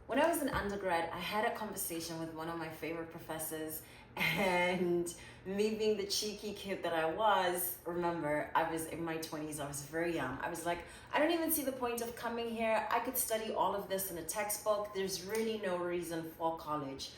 When I was an undergrad, I had a conversation with one of my favorite professors, and me being the cheeky kid that I was, remember, I was in my 20s, I was very young. I was like, I don't even see the point of coming here. I could study all of this in a textbook. There's really no reason for college.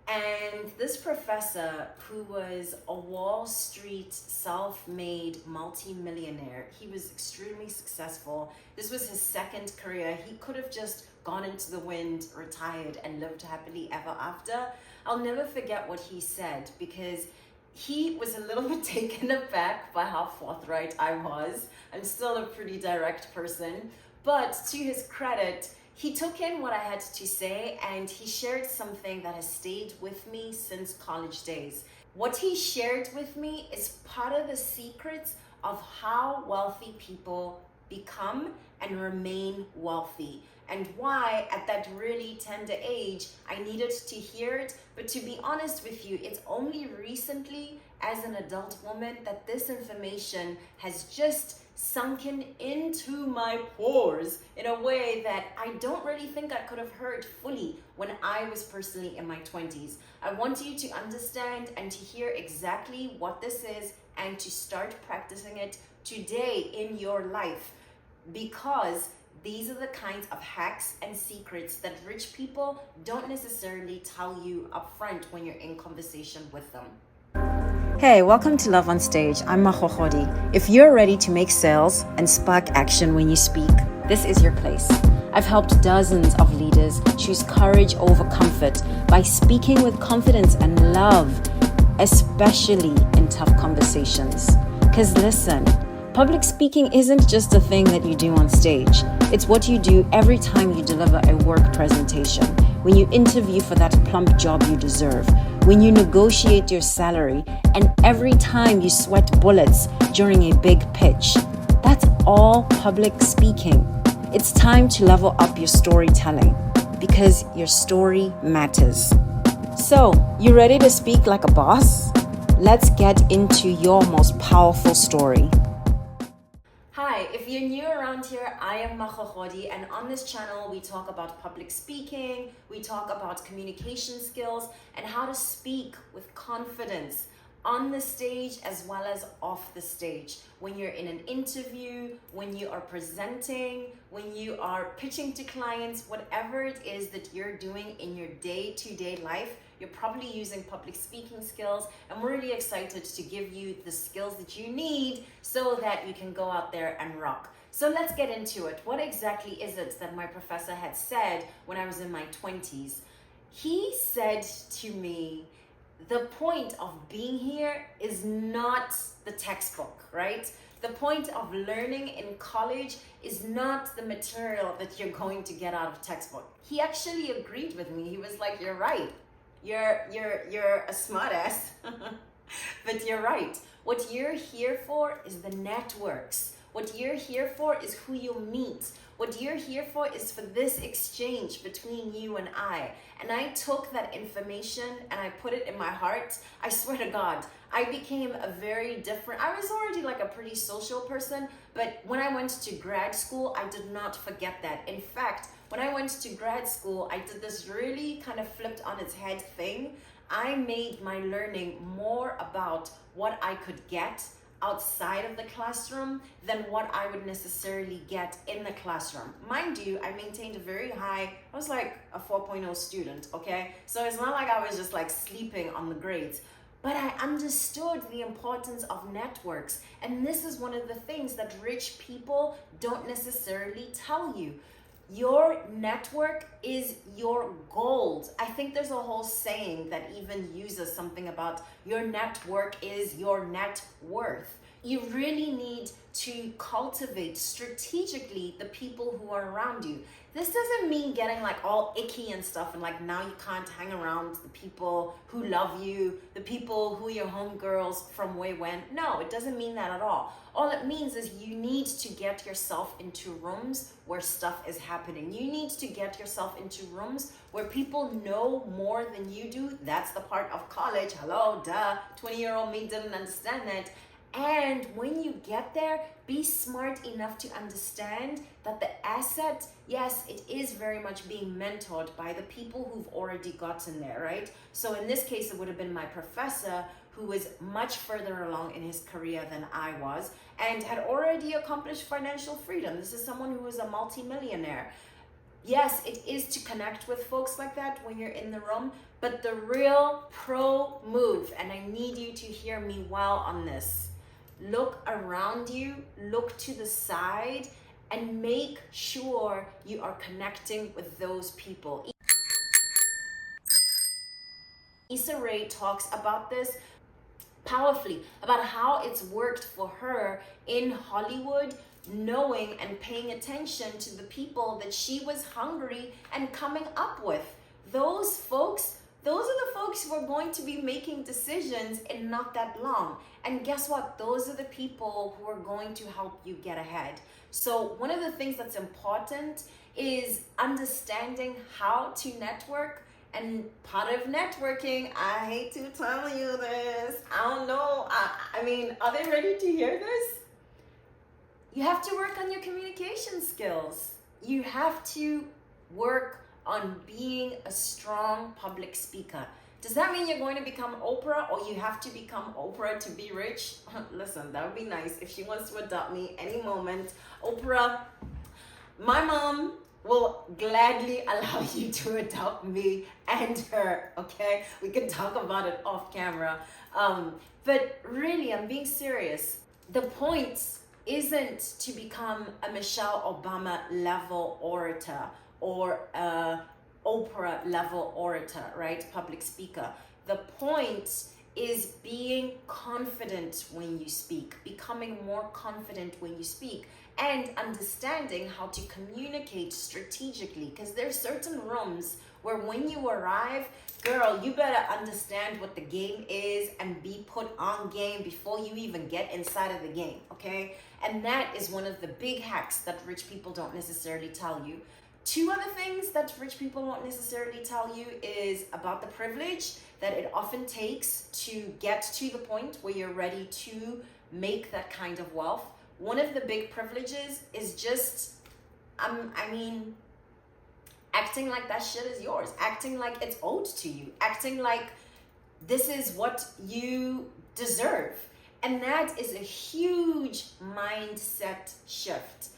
And this professor, who was a Wall Street self-made multi-millionaire, he was extremely successful. This was his second career. He could have just gone into the wind, retired, and lived happily ever after. I'll never forget what he said, because he was a little bit taken aback by how forthright I was. I'm still a pretty direct person, but to his credit, he took in what I had to say, and he shared something that has stayed with me since college days. What he shared with me is part of the secrets of how wealthy people become and remain wealthy, and why at that really tender age I needed to hear it. But to be honest with you, it's only recently as an adult woman that this information has just sunken into my pores in a way that I don't really think I could have heard fully when I was personally in my 20s. I want you to understand and to hear exactly what this is and to start practicing it today in your life, because these are the kinds of hacks and secrets that rich people don't necessarily tell you up front when you're in conversation with them. Hey, welcome to Love on Stage. I'm Magogodi. If you're ready to make sales and spark action when you speak, this is your place. I've helped dozens of leaders choose courage over comfort by speaking with confidence and love, especially in tough conversations. Because listen, public speaking isn't just a thing that you do on stage. It's what you do every time you deliver a work presentation, when you interview for that plump job you deserve, when you negotiate your salary, and every time you sweat bullets during a big pitch. That's all public speaking. It's time to level up your storytelling, because your story matters. So, you ready to speak like a boss? Let's get into your most powerful story. Hi, if you're new around here, I am Magogodi, and on this channel we talk about public speaking, we talk about communication skills, and how to speak with confidence on the stage as well as off the stage. When you're in an interview, when you are presenting, when you are pitching to clients, whatever it is that you're doing in your day-to-day life, you're probably using public speaking skills, and we're really excited to give you the skills that you need so that you can go out there and rock. So let's get into it. What exactly is it that my professor had said when I was in my 20s? He said to me, the point of being here is not the textbook, right? The point of learning in college is not the material that you're going to get out of textbook. He actually agreed with me. He was like, you're right. You're a smart ass, but you're right. What you're here for is the networks. What you're here for is who you meet. What you're here for is for this exchange between you and I. And I took that information and I put it in my heart. I swear to God, I became a very different, I was already like a pretty social person, but when I went to grad school, I did not forget that. In fact, when I went to grad school, I did this really kind of flipped on its head thing. I made my learning more about what I could get outside of the classroom than what I would necessarily get in the classroom. Mind you, I maintained a very high, I was like a 4.0 student, okay? So it's not like I was just like sleeping on the grades, but I understood the importance of networks. And this is one of the things that rich people don't necessarily tell you. Your network is your gold. I think there's a whole saying that even uses something about your network is your net worth. You really need to cultivate strategically the people who are around you. This doesn't mean getting like all icky and stuff and like now you can't hang around the people who love you, the people who are your homegirls from way when. No, it doesn't mean that at all. All it means is you need to get yourself into rooms where stuff is happening. You need to get yourself into rooms where people know more than you do. That's the part of college. Hello, duh. 20-year-old me didn't understand that. And when you get there, be smart enough to understand that the asset, yes, it is very much being mentored by the people who've already gotten there, right? So in this case, it would have been my professor who was much further along in his career than I was and had already accomplished financial freedom. This is someone who was a multimillionaire. Yes, it is to connect with folks like that when you're in the room, but the real pro move, and I need you to hear me well on this, look around you, look to the side, and make sure you are connecting with those people. Issa Rae talks about this powerfully, about how it's worked for her in Hollywood, knowing and paying attention to the people that she was hungry and coming up with. Those folks, those are the folks who are going to be making decisions in not that long. And guess what? Those are the people who are going to help you get ahead. So one of the things that's important is understanding how to network. And part of networking, I hate to tell you this, I don't know, I mean, are they ready to hear this? You have to work on your communication skills. You have to work on being a strong public speaker. Does that mean you're going to become Oprah, or you have to become Oprah to be rich? Listen, that would be nice if she wants to adopt me any moment. Oprah, my mom will gladly allow you to adopt me and her, okay? We can talk about it off camera. But really, I'm being serious. The point isn't to become a Michelle Obama level orator or a Oprah level orator, right? Public speaker. The point is being confident when you speak, becoming more confident when you speak, and understanding how to communicate strategically, because there's certain rooms where when you arrive, girl, you better understand what the game is and be put on game before you even get inside of the game, okay? And that is one of the big hacks that rich people don't necessarily tell you. Two other things that rich people won't necessarily tell you is about the privilege that it often takes to get to the point where you're ready to make that kind of wealth. One of the big privileges is just, acting like that shit is yours, acting like it's owed to you, acting like this is what you deserve. And that is a huge mindset shift.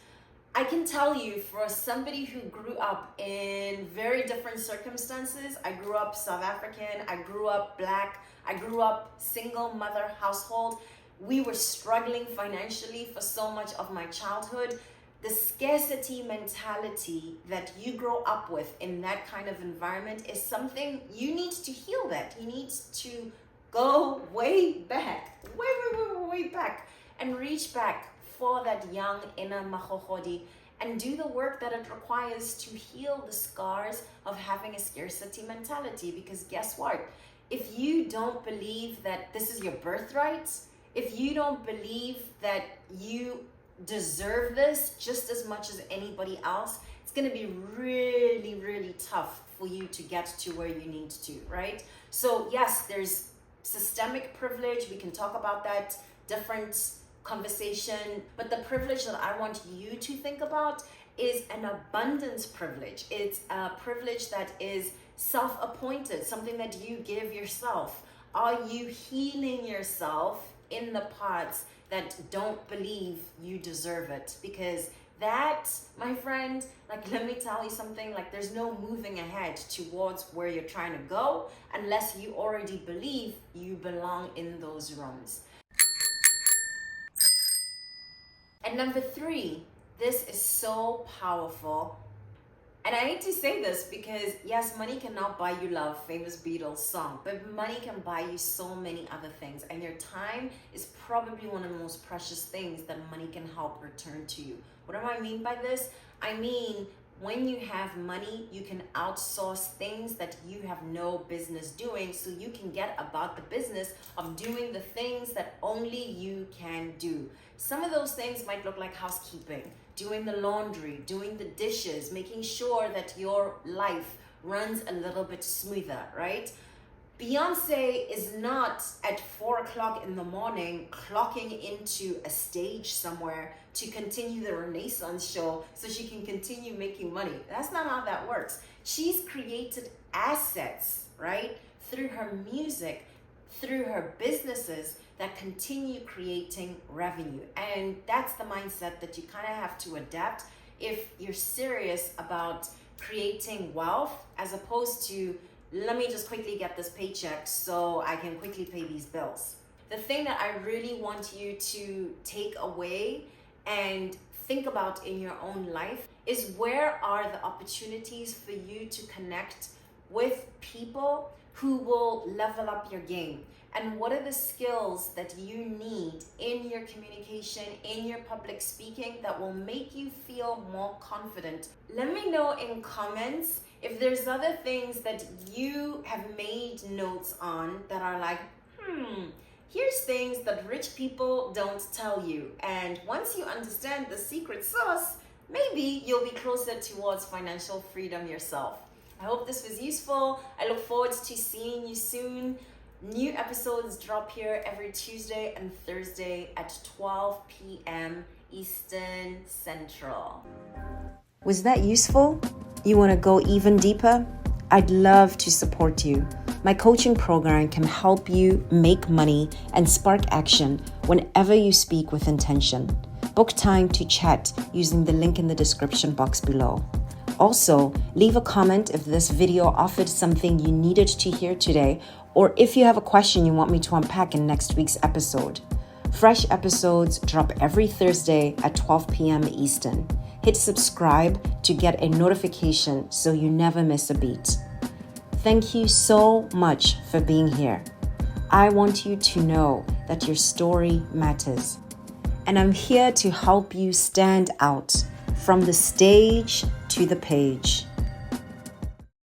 I can tell you, for somebody who grew up in very different circumstances, I grew up South African, I grew up Black, I grew up single mother household. We were struggling financially for so much of my childhood. The scarcity mentality that you grow up with in that kind of environment is something you need to heal. That you need to go way back, way back, and reach back for that young inner Magogodi and do the work that it requires to heal the scars of having a scarcity mentality. Because guess what? If you don't believe that this is your birthright, if you don't believe that you deserve this just as much as anybody else, it's going to be really, really tough for you to get to where you need to, right? So yes, there's systemic privilege. We can talk about that, different conversation, but the privilege that I want you to think about is an abundance privilege. It's a privilege that is self-appointed, something that you give yourself. Are you healing yourself in the parts that don't believe you deserve it? Because that, my friend, like, let me tell you something, like, there's no moving ahead towards where you're trying to go unless you already believe you belong in those rooms. And number 3, this is so powerful. And I hate to say this because, yes, money cannot buy you love, famous Beatles song, but money can buy you so many other things. And your time is probably one of the most precious things that money can help return to you. What do I mean by this? I mean, when you have money, you can outsource things that you have no business doing, so you can get about the business of doing the things that only you can do. Some of those things might look like housekeeping, doing the laundry, doing the dishes, making sure that your life runs a little bit smoother, right? Beyonce is not at 4 o'clock in the morning clocking into a stage somewhere to continue the Renaissance show so she can continue making money. That's not how that works. She's created assets, right? Through her music, through her businesses that continue creating revenue. And that's the mindset that you kind of have to adapt if you're serious about creating wealth, as opposed to, let me just quickly get this paycheck so I can quickly pay these bills. The thing that I really want you to take away and think about in your own life is, where are the opportunities for you to connect with people who will level up your game? And what are the skills that you need in your communication, in your public speaking, that will make you feel more confident? Let me know in comments if there's other things that you have made notes on that are like, here's things that rich people don't tell you. And once you understand the secret sauce, maybe you'll be closer towards financial freedom yourself. I hope this was useful. I look forward to seeing you soon. New episodes drop here every Tuesday and Thursday at 12 p.m. Eastern Central. Was that useful? You want to go even deeper? I'd love to support you. My coaching program can help you make money and spark action whenever you speak with intention. Book time to chat using the link in the description box below. Also, leave a comment if this video offered something you needed to hear today, or if you have a question you want me to unpack in next week's episode. Fresh episodes drop every Thursday at 12 p.m. Eastern. Hit subscribe to get a notification so you never miss a beat. Thank you so much for being here. I want you to know that your story matters. And I'm here to help you stand out from the stage to the page.